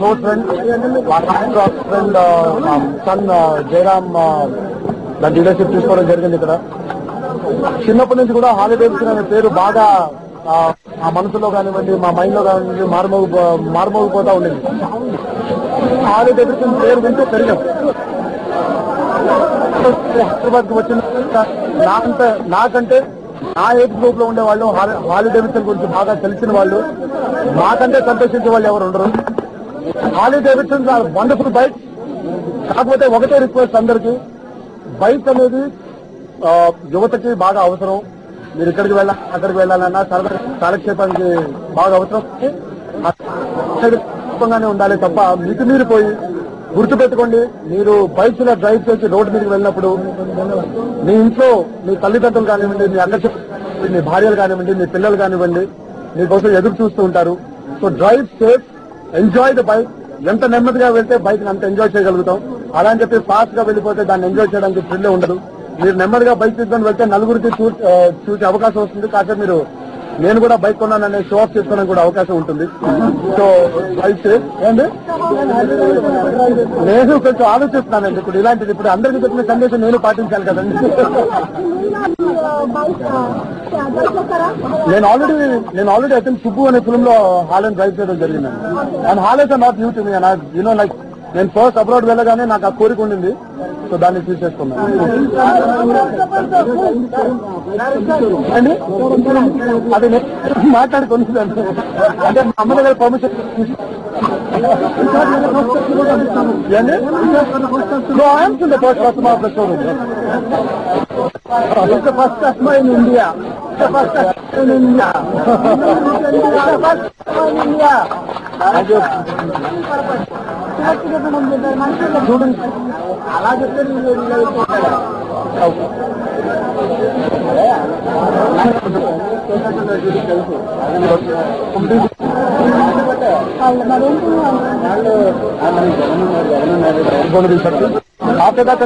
close friend, friend, son Jairam, దాని leadership తీసుకోవడం జరిగింది. ఇక్కడ చిన్నప్పటి నుంచి కూడా హాలిడేస్ అనే పేరు బాగా మా మనసులో కానివ్వండి, మా మైండ్ లో కానివ్వండి మారుమోగిపోతా ఉండేది. హాలిడేస్ పేరు వింటూ పెరిగాం. హైదరాబాద్ కి వచ్చిన నాకంటే నా ఏజ్ గ్రూప్ లో ఉండే వాళ్ళు హాలిడేవిడ్సన్ గురించి బాగా తెలిసిన వాళ్ళు, నాకంటే సంతోషించే వాళ్ళు ఎవరు ఉండరు. హాలిడేవిడ్సన్ వండర్ఫుల్ బైక్. కాకపోతే ఒకటే రిక్వెస్ట్ అందరికీ, బైక్ అనేది యువతకి బాగా అవసరం. మీరు ఇక్కడికి అక్కడికి వెళ్ళాలన్నా కాలక్షేపానికి బాగా అవసరం. ఉండాలి తప్ప మితిమీరిపోయి, గుర్తుపెట్టుకోండి, మీరు బైక్ ఇలా డ్రైవ్ చేసి రోడ్డు మీదకి వెళ్ళినప్పుడు మీ ఇంట్లో మీ తల్లిదండ్రులు కానివ్వండి, మీ అక్క మీ భార్యలు కానివ్వండి, మీ పిల్లలు కానివ్వండి, మీకోసం ఎదురు చూస్తూ ఉంటారు. So drive safe, enjoy the bike. ఎంత నెమ్మదిగా వెళ్తే బైక్ అంత ఎంజాయ్ చేయగలుగుతాం. అలా అని చెప్పి ఫాస్ట్ గా వెళ్ళిపోతే దాన్ని ఎంజాయ్ చేయడానికి థ్రిల్ ఉండదు. మీరు నెమ్మదిగా బైక్ తీసుకొని వెళ్తే నలుగురికి చూసే అవకాశం వస్తుంది. కాకపోతే మీరు నేను కూడా బైక్ కొన్నాననే షో ఆఫ్ చేసుకోవడానికి కూడా అవకాశం ఉంటుంది. సో బైక్ ఏంటి నేను కొంచెం ఆలోచిస్తున్నానండి. ఇప్పుడు ఇలాంటిది ఇప్పుడు అందరికీ చెప్పిన సందేశం నేను పాటించాలి కదండి. నేను ఆల్రెడీ అయితే సుబ్బు అనే ఫిల్మ్ లో హాలెన్ డ్రైవ్ చేయడం జరిగిందండి. అండ్ హాలెన్స్ are not new to me. You know like నేను ఫస్ట్ అబ్రాడ్ వెళ్ళగానే నాకు ఆ కోరిక ఉండింది. సో దాన్ని తీసేసుకున్నాను అండి. అది మాట్లాడుకుని అంటే మా అమ్మ దగ్గర permission first customer of the showroom. It's the first customer in India. It's the first customer in India. It's the first customer in India. Thank you. Students, అలా చెప్తే after that